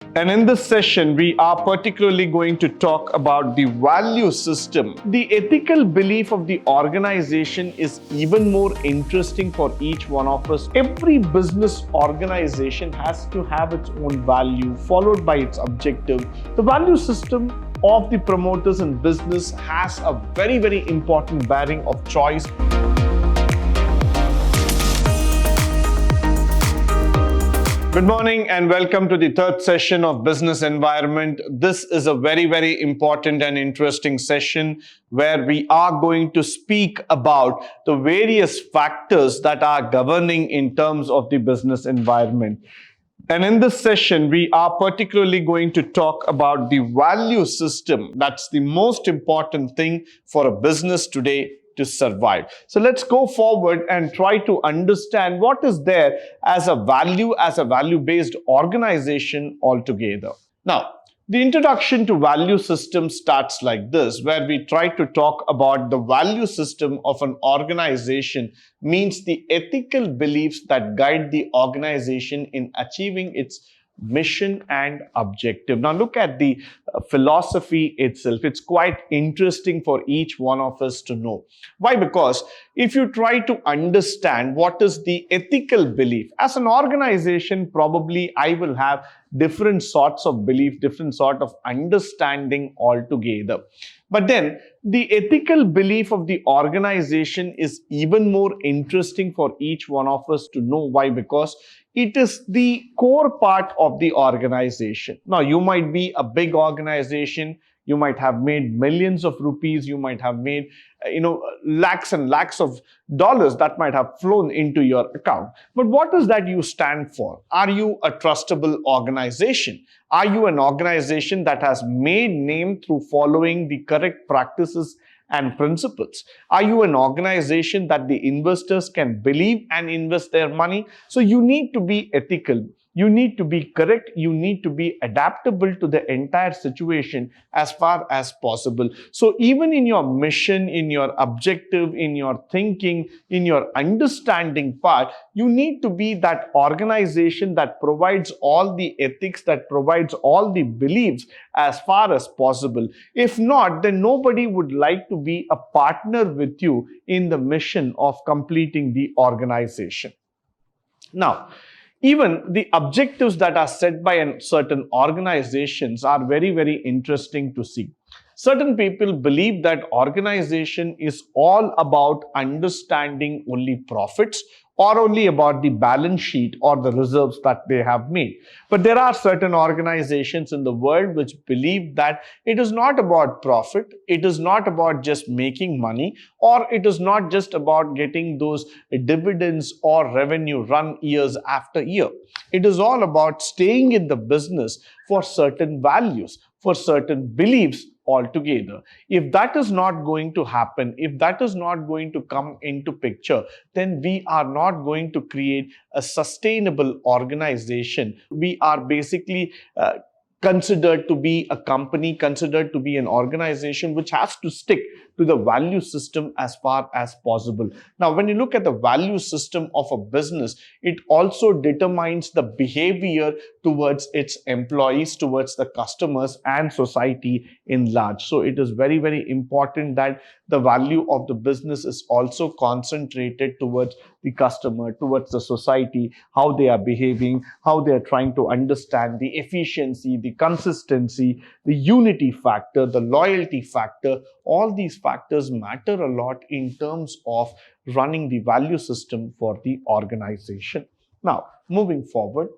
And in this session, we are particularly going to talk about the value system. The ethical belief of the organization is even more interesting for each one of us. Every business organization has to have its own value, followed by its objective. The value system of the promoters in business has a very, very important bearing of choice. Good morning and welcome to the third session of Business Environment. This is a very, very important and interesting session where we are going to speak about the various factors that are governing in terms of the business environment. And in this session, we are particularly going to talk about the value system. That's the most important thing for a business today to survive. So let's go forward and try to understand what is there as a value-based organization altogether. Now, the introduction to value system starts like this, where we try to talk about the value system of an organization means the ethical beliefs that guide the organization in achieving its mission and objective. Now look at the philosophy itself. It's quite interesting for each one of us to know. Why? Because if you try to understand what is the ethical belief, as an organization, probably I will have different sorts of belief, different sort of understanding altogether. But then the ethical belief of the organization is even more interesting for each one of us to know. Why? Because it is the core part of the organization. Now, you might be a big organization. You might have made millions of rupees. You might have made, lakhs and lakhs of dollars that might have flown into your account. But what is that you stand for? Are you a trustable organization? Are you an organization that has made name through following the correct practices and principles? Are you an organization that the investors can believe and invest their money? So you need to be ethical. You need to be correct. You need to be adaptable to the entire situation as far as possible. So even in your mission, in your objective, in your thinking, in your understanding part, you need to be that organization that provides all the ethics, that provides all the beliefs as far as possible. If not, then nobody would like to be a partner with you in the mission of completing the organization. Now, even the objectives that are set by certain organizations are very, very interesting to see. Certain people believe that organization is all about understanding only profits or only about the balance sheet or the reserves that they have made. But there are certain organizations in the world which believe that it is not about profit, it is not about just making money, or it is not just about getting those dividends or revenue run years after year. It is all about staying in the business for certain values, for certain beliefs altogether. If that is not going to happen, if that is not going to come into picture, then we are not going to create a sustainable organization. We are basically considered to be a company, considered to be an organization which has to stick to the value system as far as possible. Now, when you look at the value system of a business, it also determines the behavior towards its employees, towards the customers and society in large. So it is very, very important that the value of the business is also concentrated towards the customer, towards the society, how they are behaving, how they are trying to understand the efficiency, the consistency, the unity factor, the loyalty factor. All these factors matter a lot in terms of running the value system for the organization. Now, moving forward,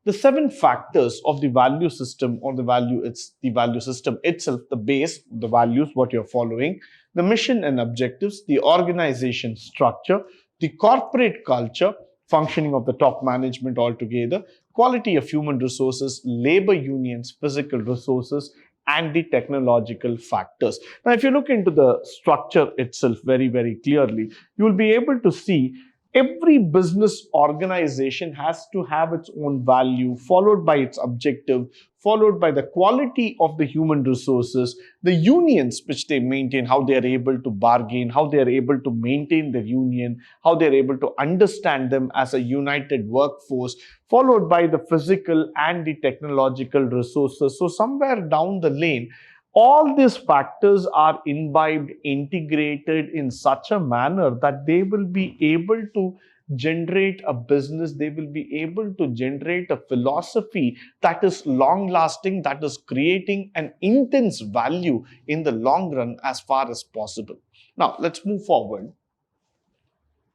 the 7 factors of the value system, or the value system itself, the base, the values, what you're following, the mission and objectives, the organization structure, the corporate culture, functioning of the top management altogether, quality of human resources, labor unions, physical resources, and the technological factors. Now, if you look into the structure itself very, very clearly, you will be able to see Every business organization has to have its own value, followed by its objective, followed by the quality of the human resources, the unions which they maintain, how they are able to bargain, how they are able to maintain their union, how they are able to understand them as a united workforce, followed by the physical and the technological resources. So somewhere down the lane, all these factors are imbibed, integrated in such a manner that they will be able to generate a business, they will be able to generate a philosophy that is long lasting, that is creating an intense value in the long run as far as possible. Now, let's move forward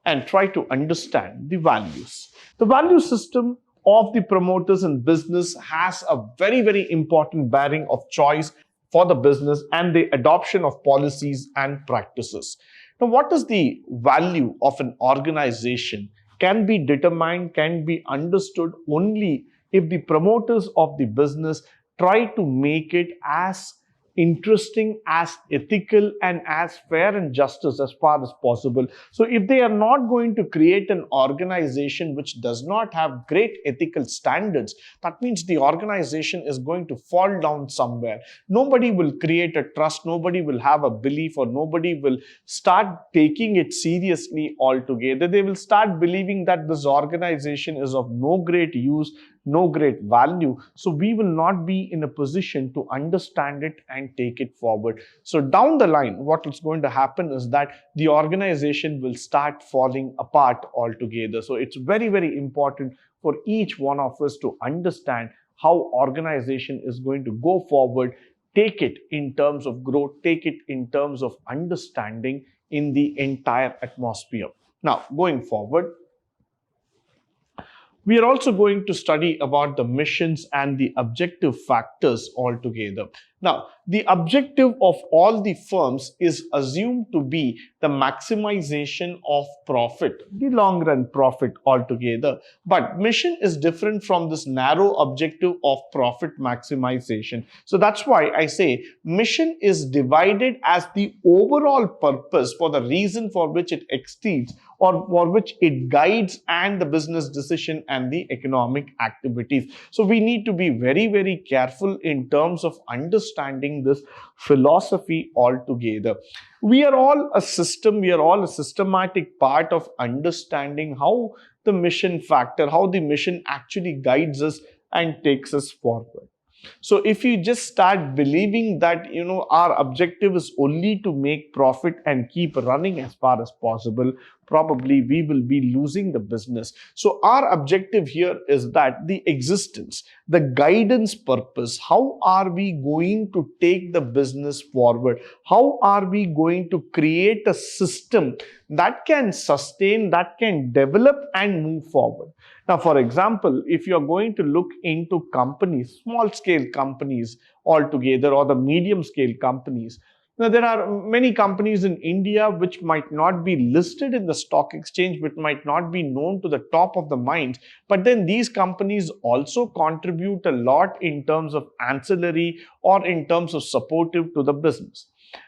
and try to understand the values. The value system of the promoters in business has a very, very important bearing of choice for the business and the adoption of policies and practices. Now, what is the value of an organization can be determined, can be understood only if the promoters of the business try to make it as interesting, as ethical, and as fair and justice as far as possible. So if they are not going to create an organization which does not have great ethical standards, that means the organization is going to fall down somewhere. Nobody will create a trust, nobody will have a belief, or nobody will start taking it seriously altogether. They will start believing that this organization is of no great use, no great value. So we will not be in a position to understand it and take it forward. So down the line, what is going to happen is that the organization will start falling apart altogether. So it's very, very important for each one of us to understand how organization is going to go forward, take it in terms of growth, take it in terms of understanding in the entire atmosphere. Now, going forward, we are also going to study about the missions and the objective factors altogether. Now, the objective of all the firms is assumed to be the maximization of profit, the long run profit altogether. But mission is different from this narrow objective of profit maximization. So that's why I say mission is divided as the overall purpose for the reason for which it exceeds or for which it guides and the business decision and the economic activities. So we need to be very, very careful in terms of understanding this philosophy altogether. We are all a system, we are all a systematic part of understanding how the mission factor, how the mission actually guides us and takes us forward. So if you just start believing that, our objective is only to make profit and keep running as far as possible, probably we will be losing the business. So our objective here is that the existence, the guidance purpose, how are we going to take the business forward? How are we going to create a system that can sustain, that can develop and move forward? Now, for example, if you're going to look into companies, small scale companies altogether, or the medium scale companies, now, there are many companies in India which might not be listed in the stock exchange, which might not be known to the top of the minds. But then these companies also contribute a lot in terms of ancillary or in terms of supportive to the business.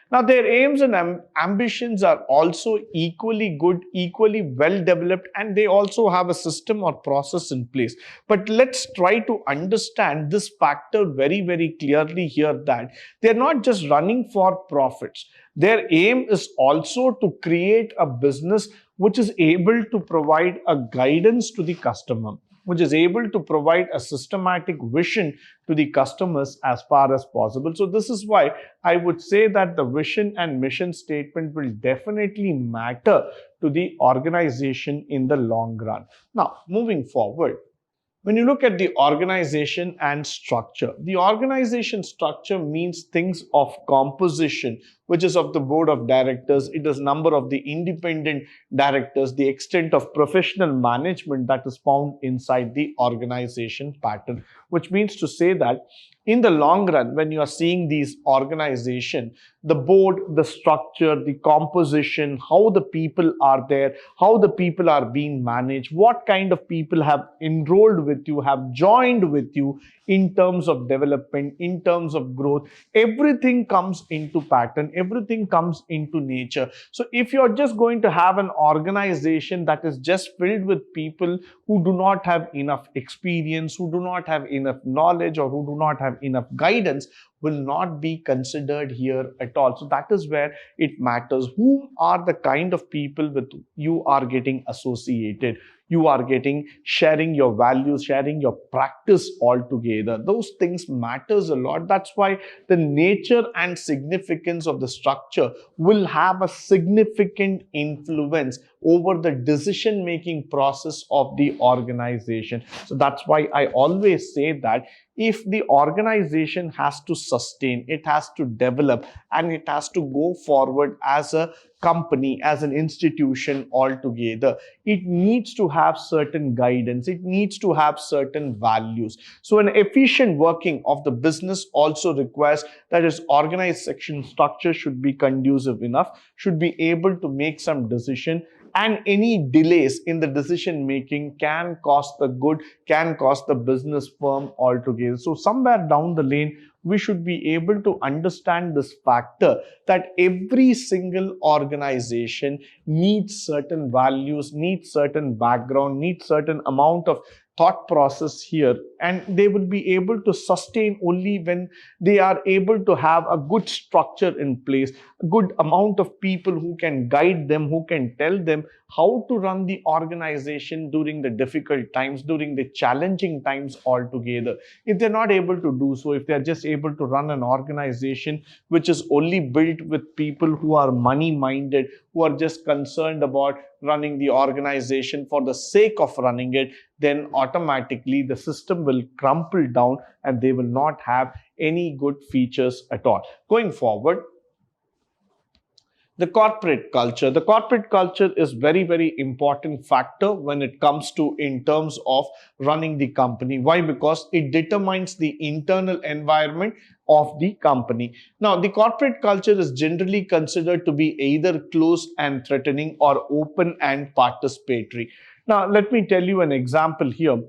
Now, their aims and ambitions are also equally good, equally well developed, and they also have a system or process in place. But let's try to understand this factor very, very clearly here, that they're not just running for profits. Their aim is also to create a business which is able to provide a guidance to the customer, which is able to provide a systematic vision to the customers as far as possible. So this is why I would say that the vision and mission statement will definitely matter to the organization in the long run. Now, moving forward, when you look at the organization and structure, the organization structure means things of composition, which is of the board of directors. It is number of the independent directors, the extent of professional management that is found inside the organization pattern, which means to say that in the long run, when you are seeing these organization, the board, the structure, the composition, how the people are there, how the people are being managed, what kind of people have enrolled with you, have joined with you in terms of development, in terms of growth, everything comes into pattern, everything comes into nature. So if you're just going to have an organization that is just filled with people who do not have enough experience, who do not have enough knowledge, or who do not have enough guidance, will not be considered here at all. So that is where it matters. Who are the kind of people with you are getting associated? You are getting sharing your values, sharing your practice all together. Those things matters a lot. That's why the nature and significance of the structure will have a significant influence over the decision making process of the organization. So that's why I always say that if the organization has to sustain, it has to develop, and it has to go forward as a company, as an institution altogether, it needs to have certain guidance, it needs to have certain values. So an efficient working of the business also requires that its organized section structure should be conducive enough, should be able to make some decision, and any delays in the decision making can cost the good, can cost the business firm altogether. So somewhere down the lane, we should be able to understand this factor that every single organization needs certain values, needs certain background, needs certain amount of thought process here, and they will be able to sustain only when they are able to have a good structure in place, a good amount of people who can guide them, who can tell them how to run the organization during the difficult times, during the challenging times altogether. If they're not able to do so, if they're just able to run an organization which is only built with people who are money minded, who are just concerned about running the organization for the sake of running it, then automatically the system will crumple down and they will not have any good features at all. Going forward, the corporate culture. The corporate culture is very, very important factor when it comes to in terms of running the company. Why? Because it determines the internal environment of the company. Now, the corporate culture is generally considered to be either closed and threatening or open and participatory. Now, let me tell you an example here.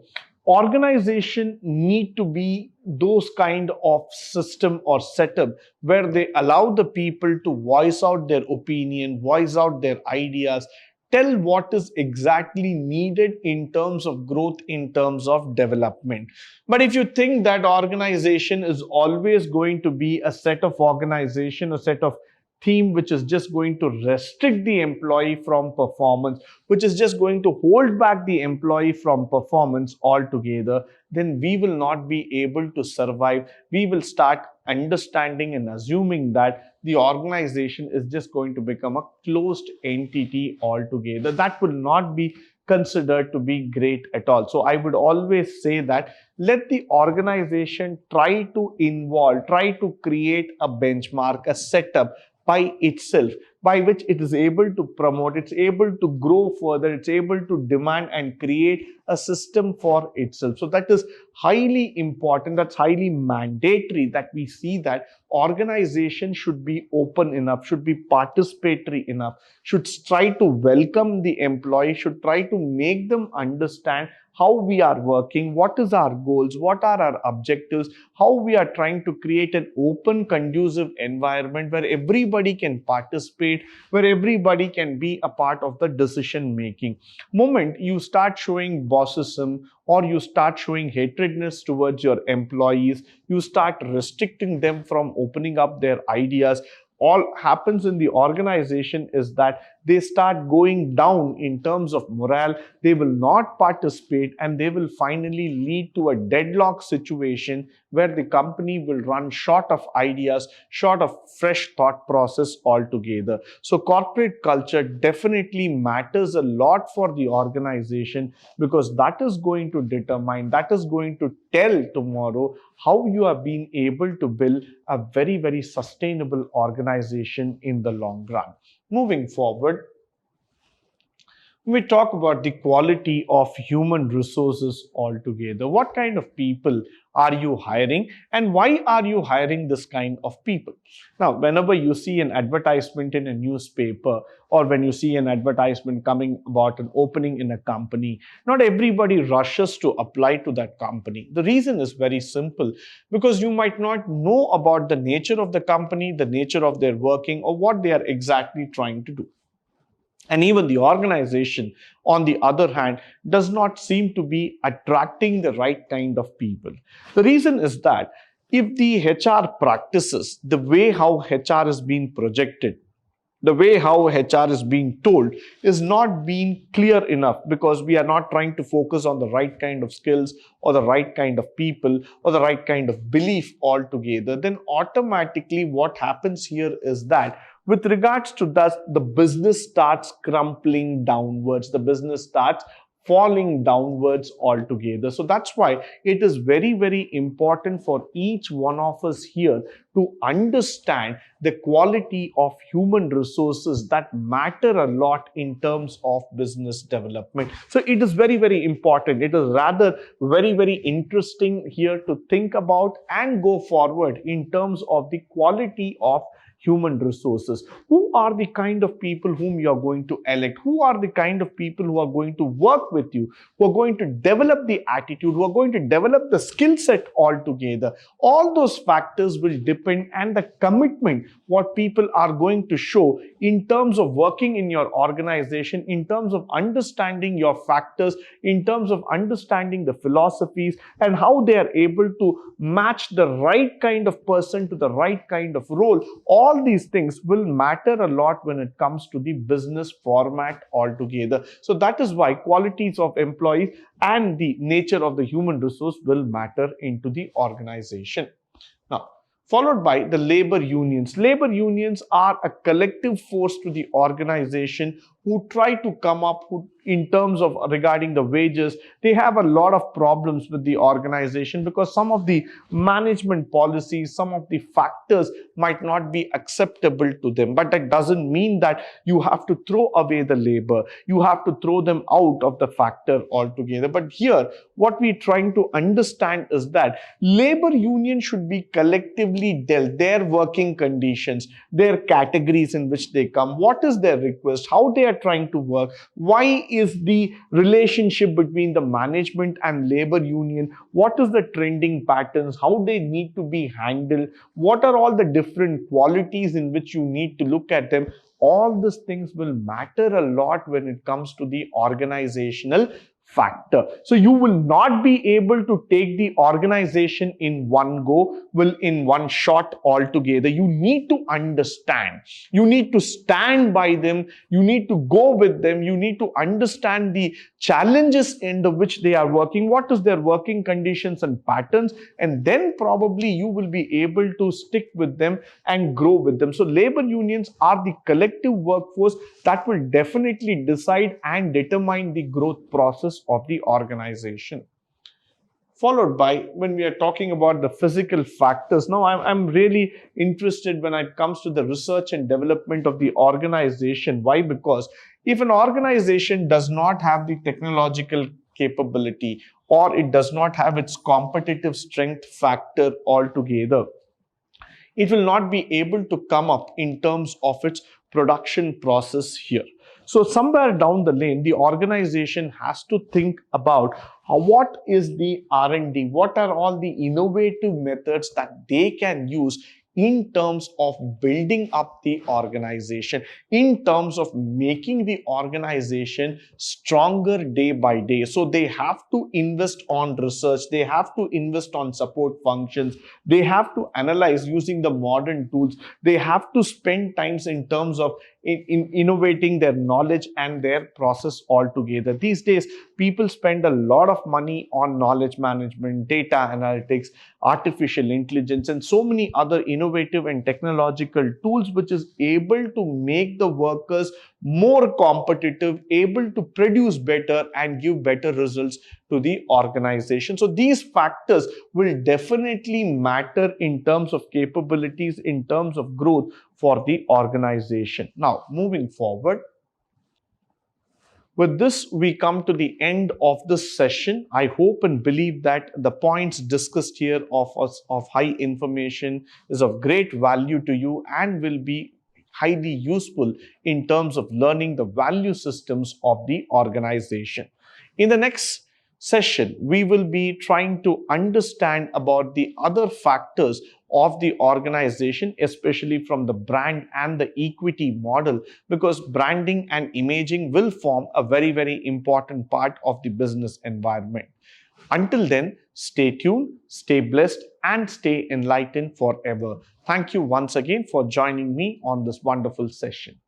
Organization need to be those kind of system or setup where they allow the people to voice out their opinion, voice out their ideas, tell what is exactly needed in terms of growth, in terms of development. But if you think that organization is always going to be a set of organization, a set of theme which is just going to restrict the employee from performance, which is just going to hold back the employee from performance altogether, then we will not be able to survive. We will start understanding and assuming that the organization is just going to become a closed entity altogether. That will not be considered to be great at all. So I would always say that let the organization try to involve, try to create a benchmark, a setup by itself, by which it is able to promote, it's able to grow further, it's able to demand and create a system for itself. So that is highly important, that's highly mandatory that we see that organization should be open enough, should be participatory enough, should try to welcome the employee, should try to make them understand how we are working, what is our goals, what are our objectives, how we are trying to create an open, conducive environment where everybody can participate, where everybody can be a part of the decision making. Moment you start showing bossism or you start showing hatredness towards your employees, you start restricting them from opening up their ideas, all happens in the organization is that they start going down in terms of morale, they will not participate, and they will finally lead to a deadlock situation where the company will run short of ideas, short of fresh thought process altogether. So corporate culture definitely matters a lot for the organization, because that is going to determine, that is going to tell tomorrow how you have been able to build a very, very sustainable organization in the long run. Moving forward, When we talk about the quality of human resources altogether, what kind of people are you hiring and why are you hiring this kind of people? Now, whenever you see an advertisement in a newspaper or when you see an advertisement coming about an opening in a company, not everybody rushes to apply to that company. The reason is very simple, because you might not know about the nature of the company, the nature of their working, or what they are exactly trying to do. And even the organization, on the other hand, does not seem to be attracting the right kind of people. The reason is that if the HR practices, the way how HR is being projected, the way how HR is being told is not being clear enough, because we are not trying to focus on the right kind of skills or the right kind of people or the right kind of belief altogether, then automatically what happens here is that with regards to that, the business starts crumpling downwards, the business starts falling downwards altogether. So that's why it is very, very important for each one of us here to understand the quality of human resources that matter a lot in terms of business development. So it is very, very important. It is rather very, very interesting here to think about and go forward in terms of the quality of human resources. Who are the kind of people whom you are going to elect? Who are the kind of people who are going to work with you, who are going to develop the attitude, who are going to develop the skill set altogether? All those factors will depend, and the commitment what people are going to show in terms of working in your organization, in terms of understanding your factors, in terms of understanding the philosophies and how they are able to match the right kind of person to the right kind of role. All these things will matter a lot when it comes to the business format altogether. So that is why qualities of employees and the nature of the human resource will matter into the organization. Now, followed by the labor unions. Labor unions are a collective force to the organization who try to come up in terms of regarding the wages. They have a lot of problems with the organization because some of the management policies, some of the factors might not be acceptable to them. But that doesn't mean that you have to throw away the labor. You have to throw them out of the factor altogether. But here, what we're trying to understand is that labor union should be collectively dealt, their working conditions, their categories in which they come, what is their request, how they are trying to work, why is the relationship between the management and labor union, what is the trending patterns, how they need to be handled, what are all the different qualities in which you need to look at them. All these things will matter a lot when it comes to the organizational factor. So you will not be able to take the organization in one go, in one shot altogether. You need to understand. You need to stand by them. You need to go with them. You need to understand the challenges in which they are working, what is their working conditions and patterns, and then probably you will be able to stick with them and grow with them. So labor unions are the collective workforce that will definitely decide and determine the growth process of the organization. Followed by, when we are talking about the physical factors, now I'm really interested when it comes to the research and development of the organization. Why? Because if an organization does not have the technological capability or it does not have its competitive strength factor altogether, it will not be able to come up in terms of its production process here. So somewhere down the lane, the organization has to think about what is the R&D, what are all the innovative methods that they can use in terms of building up the organization, in terms of making the organization stronger day by day. So they have to invest on research, they have to invest on support functions, they have to analyze using the modern tools, they have to spend times in terms of in innovating their knowledge and their process altogether. These days, people spend a lot of money on knowledge management, data analytics, artificial intelligence, and so many other innovative and technological tools which is able to make the workers more competitive, able to produce better and give better results to the organization. So these factors will definitely matter in terms of capabilities, in terms of growth for the organization. Now, moving forward, With this, we come to the end of this session. I hope and believe that the points discussed here of high information is of great value to you and will be highly useful in terms of learning the value systems of the organization. In the next session, we will be trying to understand about the other factors of the organization, especially from the brand and the equity model, because branding and imaging will form a very, very important part of the business environment. Until then, stay tuned, stay blessed, and stay enlightened forever. Thank you once again for joining me on this wonderful session.